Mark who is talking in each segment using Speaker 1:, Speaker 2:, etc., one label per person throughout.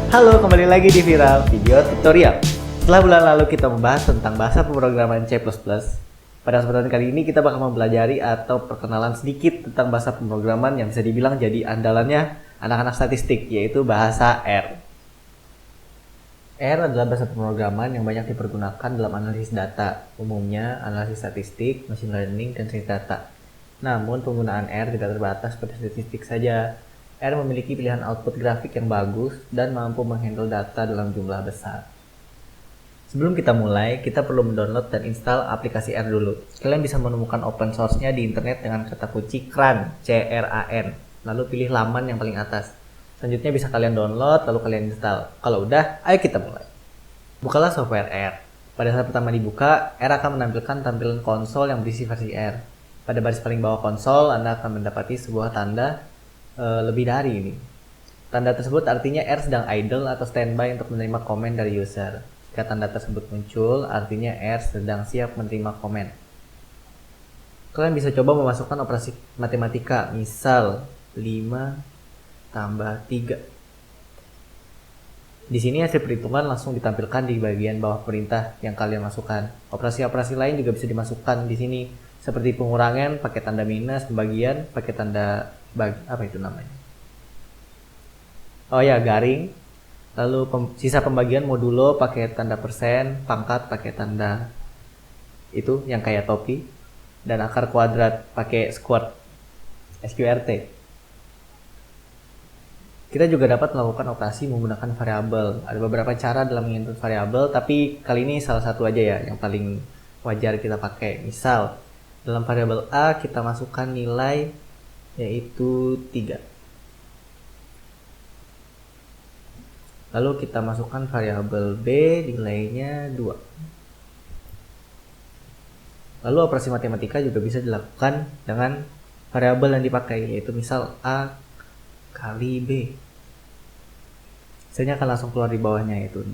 Speaker 1: Halo, kembali lagi di Viral Video Tutorial. Setelah bulan lalu kita membahas tentang bahasa pemrograman C++, pada kesempatan kali ini kita bakal mempelajari atau perkenalan sedikit tentang bahasa pemrograman yang bisa dibilang jadi andalannya anak-anak statistik, yaitu bahasa R. R adalah bahasa pemrograman yang banyak dipergunakan dalam analisis data, umumnya analisis statistik, machine learning, dan sains data. Namun penggunaan R tidak terbatas pada statistik saja. R memiliki pilihan output grafik yang bagus dan mampu menghandle data dalam jumlah besar. Sebelum kita mulai, kita perlu mendownload dan install aplikasi R dulu. Kalian bisa menemukan open source-nya di internet dengan kata kunci CRAN, C-R-A-N. Lalu pilih laman yang paling atas. Selanjutnya bisa kalian download, lalu kalian install. Kalau udah, ayo kita mulai. Bukalah software R. Pada saat pertama dibuka, R akan menampilkan tampilan konsol yang berisi versi R. Pada baris paling bawah konsol, Anda akan mendapati sebuah tanda lebih dari ini. Tanda tersebut artinya R sedang idle atau standby untuk menerima komen dari user. Jika tanda tersebut muncul, artinya R sedang siap menerima komen. Kalian bisa coba memasukkan operasi matematika, misal 5 tambah 3. Di sini hasil perhitungan langsung ditampilkan di bagian bawah perintah yang kalian masukkan. Operasi-operasi lain juga bisa dimasukkan di sini, seperti pengurangan pakai tanda minus, pembagian pakai tanda apa itu namanya? Oh ya, garing. Lalu sisa pembagian modulo pakai tanda persen, pangkat pakai tanda itu yang kayak topi, dan akar kuadrat pakai SQRT. Kita juga dapat melakukan operasi menggunakan variabel. Ada beberapa cara dalam menginput variabel, tapi kali ini salah satu aja ya yang paling wajar kita pakai. Misal, dalam variabel A kita masukkan nilai yaitu 3. Lalu kita masukkan variabel B, nilainya 2. Lalu operasi matematika juga bisa dilakukan dengan variabel yang dipakai, yaitu misal A kali B. Hasilnya akan langsung keluar di bawahnya, yaitu 6.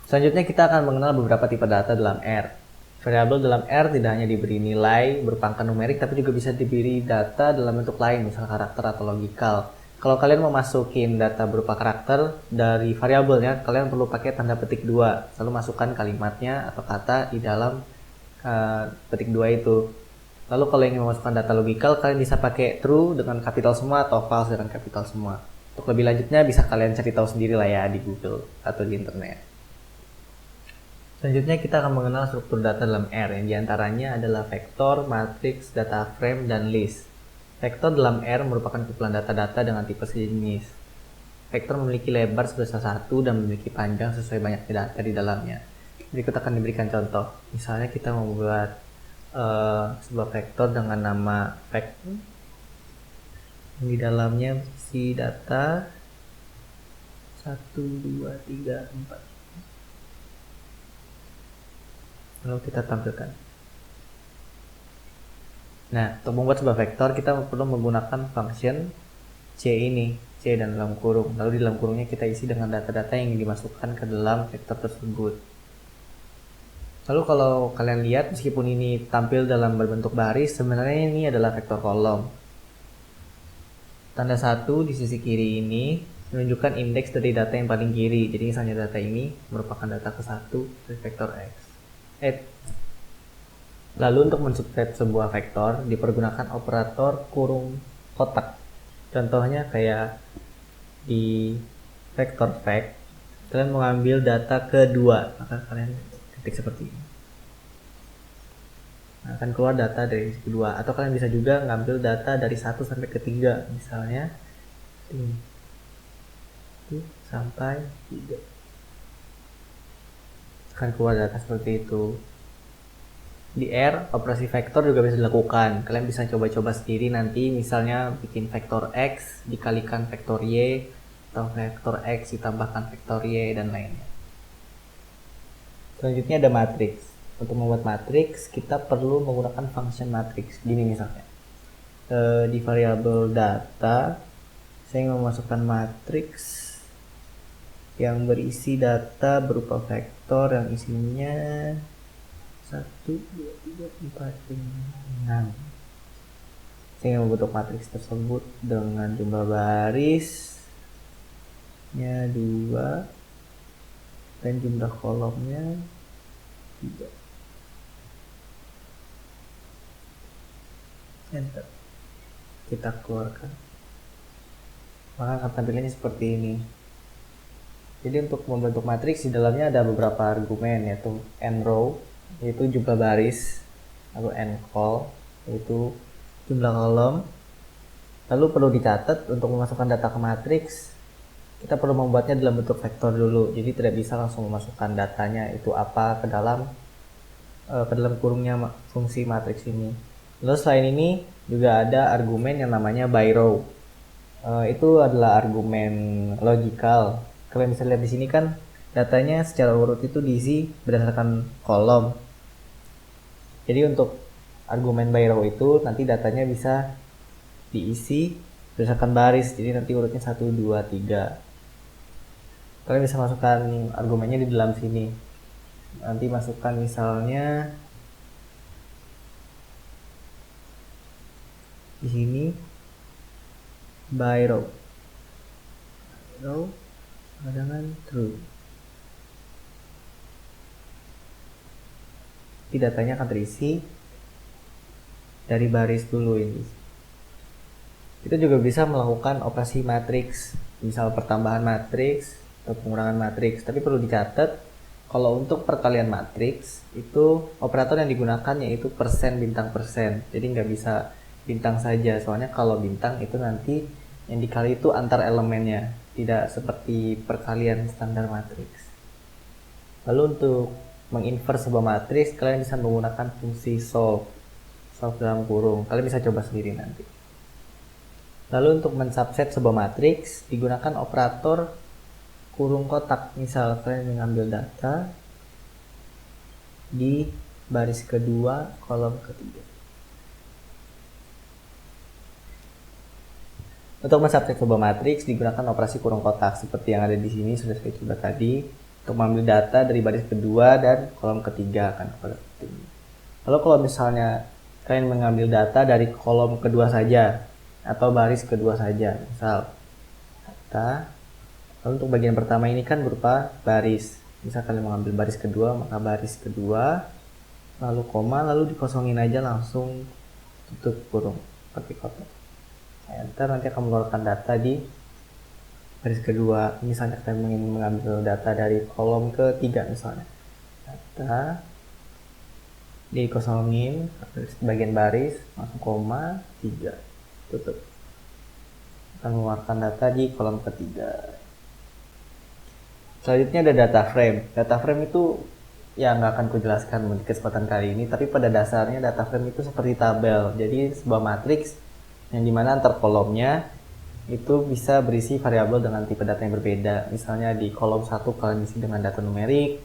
Speaker 1: Selanjutnya kita akan mengenal beberapa tipe data dalam R. Variabel dalam R tidak hanya diberi nilai berupa angka numerik, tapi juga bisa diberi data dalam bentuk lain, misal karakter atau logikal. Kalau kalian mau masukin data berupa karakter dari variabelnya, kalian perlu pakai tanda petik 2, lalu masukkan kalimatnya atau kata di dalam petik 2 itu. Lalu kalau ingin memasukkan data logikal, kalian bisa pakai true dengan kapital semua atau false dengan kapital semua. Untuk lebih lanjutnya bisa kalian cari tahu sendiri lah ya di Google atau di internet. Selanjutnya kita akan mengenal struktur data dalam R, yang diantaranya adalah vektor, matriks, data frame, dan list. Vektor dalam R merupakan kumpulan data-data dengan tipe sejenis. Vektor memiliki lebar sebesar 1 dan memiliki panjang sesuai banyaknya data di dalamnya. Berikut akan diberikan contoh. Misalnya kita membuat sebuah vektor dengan nama vektor. Di dalamnya berisi data 1, 2, 3, 4. Lalu kita tampilkan. Nah, untuk membuat sebuah vektor kita perlu menggunakan function C ini, C dan dalam kurung. Lalu di dalam kurungnya kita isi dengan data-data yang dimasukkan ke dalam vektor tersebut. Lalu kalau kalian lihat, meskipun ini tampil dalam berbentuk baris, sebenarnya ini adalah vektor kolom. Tanda 1 di sisi kiri ini menunjukkan indeks dari data yang paling kiri. Jadi misalnya data ini merupakan data ke-1 dari vektor X. Lalu untuk mensubtract sebuah vektor dipergunakan operator kurung kotak. Contohnya kayak di vektor fact, kalian mengambil data kedua, maka kalian ketik seperti ini. Nah, akan keluar data dari kedua, atau kalian bisa juga ngambil data dari 1 sampai ke 3, misalnya ini 1 sampai 3. Akan keluar data seperti itu. Di R, operasi vektor juga bisa dilakukan. Kalian bisa coba-coba sendiri nanti, misalnya bikin vektor X dikalikan vektor Y, atau vektor X ditambahkan vektor Y, dan lainnya. Selanjutnya ada matriks. Untuk membuat matriks, kita perlu menggunakan function matriks. Gini misalnya. Di variabel data, saya ingin memasukkan matriks yang berisi data berupa vektor yang isinya 1, 2, 3, 4, 5, 6. Saya membentuk matriks tersebut dengan jumlah baris nya 2 dan jumlah kolomnya 3. Enter. Kita keluarkan. Maka akan tampilannya seperti ini. Jadi untuk membentuk matriks di dalamnya ada beberapa argumen, yaitu nRow yaitu jumlah baris, lalu ncol yaitu jumlah kolom. Lalu perlu dicatat untuk memasukkan data ke matriks, kita perlu membuatnya dalam bentuk vektor dulu. Jadi tidak bisa langsung memasukkan datanya itu apa ke dalam kurungnya fungsi matriks ini. Lalu selain ini juga ada argumen yang namanya byRow. Itu adalah argumen logikal. Kalian bisa lihat di sini kan datanya secara urut itu diisi berdasarkan kolom. Jadi untuk argumen byRow itu nanti datanya bisa diisi berdasarkan baris. Jadi nanti urutnya 1, 2, 3. Kalian bisa masukkan argumennya di dalam sini. Nanti masukkan misalnya di sini byRow dengan true. Jadi datanya akan terisi dari baris dulu ini. Kita juga bisa melakukan operasi matriks, misal pertambahan matriks atau pengurangan matriks. Tapi perlu dicatat, kalau untuk perkalian matriks itu operator yang digunakan yaitu persen bintang persen. Jadi nggak bisa bintang saja, soalnya kalau bintang itu nanti yang dikali itu antar elemennya, tidak seperti perkalian standar matriks. Lalu untuk menginvert sebuah matriks, kalian bisa menggunakan fungsi solve dalam kurung. Kalian bisa coba sendiri nanti. Lalu untuk mensubset sebuah matriks, digunakan operator kurung kotak. Misal kalian mengambil data di baris kedua, kolom ketiga. Untuk mensubset sebuah matriks, digunakan operasi kurung kotak seperti yang ada di sini sudah saya coba tadi. Untuk mengambil data dari baris kedua dan kolom ketiga akan kepada ini. Lalu kalau misalnya kalian mengambil data dari kolom kedua saja atau baris kedua saja, misal data, lalu untuk bagian pertama ini kan berupa baris. Misal kalian mengambil baris kedua, maka baris kedua, lalu koma, lalu dikosongin aja langsung tutup kurung seperti kotak. Enter, nanti akan mengeluarkan data di baris kedua. Misalnya kalian ingin mengambil data dari kolom ketiga, misalnya data dikosongin bagian baris, langsung koma, 3, tutup, akan mengeluarkan data di kolom ketiga. Selanjutnya ada data frame. Data frame itu ya nggak akan kujelaskan di kesempatan kali ini, tapi pada dasarnya data frame itu seperti tabel. Jadi sebuah matriks yang dimana antar kolomnya itu bisa berisi variabel dengan tipe data yang berbeda. Misalnya di kolom 1 kalian isi dengan data numerik,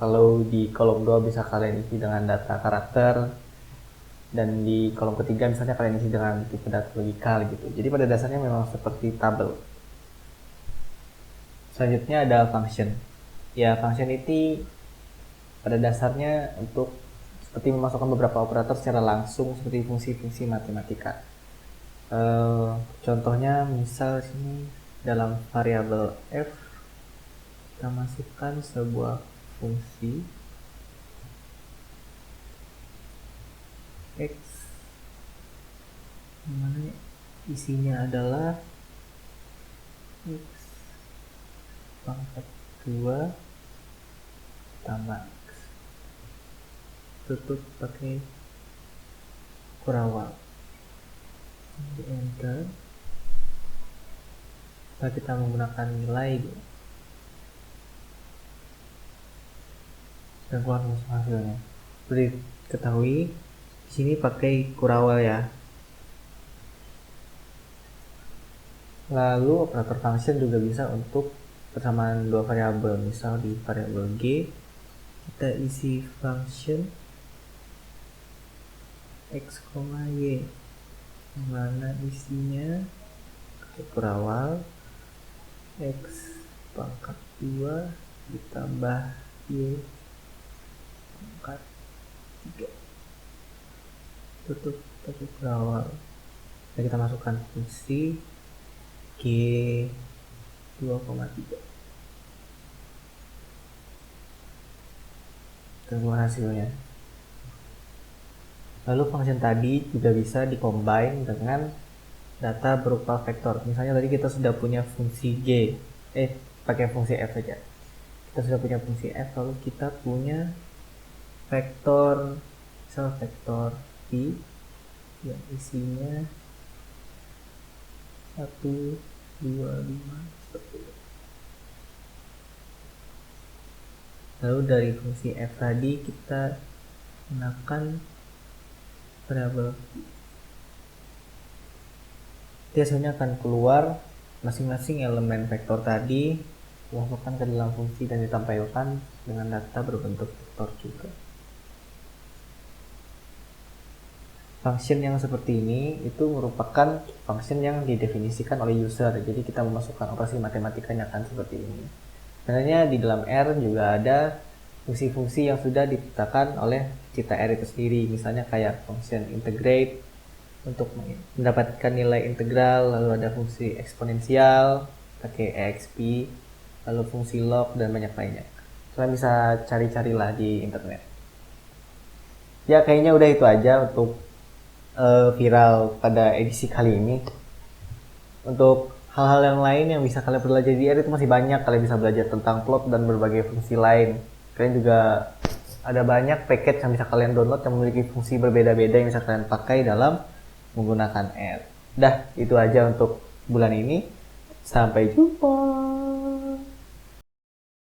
Speaker 1: kalau di kolom 2 bisa kalian isi dengan data karakter, dan di kolom ketiga misalnya kalian isi dengan tipe data logikal gitu. Jadi pada dasarnya memang seperti tabel. Selanjutnya ada function. Ya, function itu pada dasarnya untuk seperti memasukkan beberapa operator secara langsung seperti fungsi-fungsi matematika. Contohnya misal sini dalam variabel f kita masukkan sebuah fungsi x dimana isinya adalah x pangkat 2 tambah x, tutup pakai kurawal, di enter. Setelah kita menggunakan nilai dan keluar hasilnya. Seperti ketahui di sini pakai kurawal ya. Lalu operator function juga bisa untuk persamaan dua variabel. Misal di variabel g kita isi function x, y, mana isinya pakai kurawal x pangkat 2 ditambah y pangkat 3, tutup pakai kurawal. Dan kita masukkan fungsi g 2,3. Keluar hasilnya. Lalu function tadi juga bisa dikombine dengan data berupa vektor. Misalnya tadi kita sudah punya fungsi G, pakai fungsi F saja. Kita sudah punya fungsi F, lalu kita punya vektor, misal vektor V yang isinya 1, 2, 5 seperti ini. Lalu dari fungsi F tadi kita gunakan variabel biasanya akan keluar masing-masing elemen vektor tadi dimasukkan ke dalam fungsi dan ditampilkan dengan data berbentuk vektor juga. Function yang seperti ini itu merupakan function yang didefinisikan oleh user, jadi kita memasukkan operasi matematikanya akan seperti ini. Sebenarnya di dalam R juga ada fungsi-fungsi yang sudah ditetapkan oleh cita R itu sendiri, misalnya kayak function integrate untuk mendapatkan nilai integral, lalu ada fungsi eksponensial pakai exp, lalu fungsi log dan banyak lainnya. Kalian bisa cari-carilah di internet. Ya kayaknya udah itu aja untuk viral pada edisi kali ini. Untuk hal-hal yang lain yang bisa kalian pelajari di R itu masih banyak. Kalian bisa belajar tentang plot dan berbagai fungsi lain. Kalian juga ada banyak package yang bisa kalian download yang memiliki fungsi berbeda-beda yang bisa kalian pakai dalam menggunakan R. Dah, itu aja untuk bulan ini. Sampai jumpa.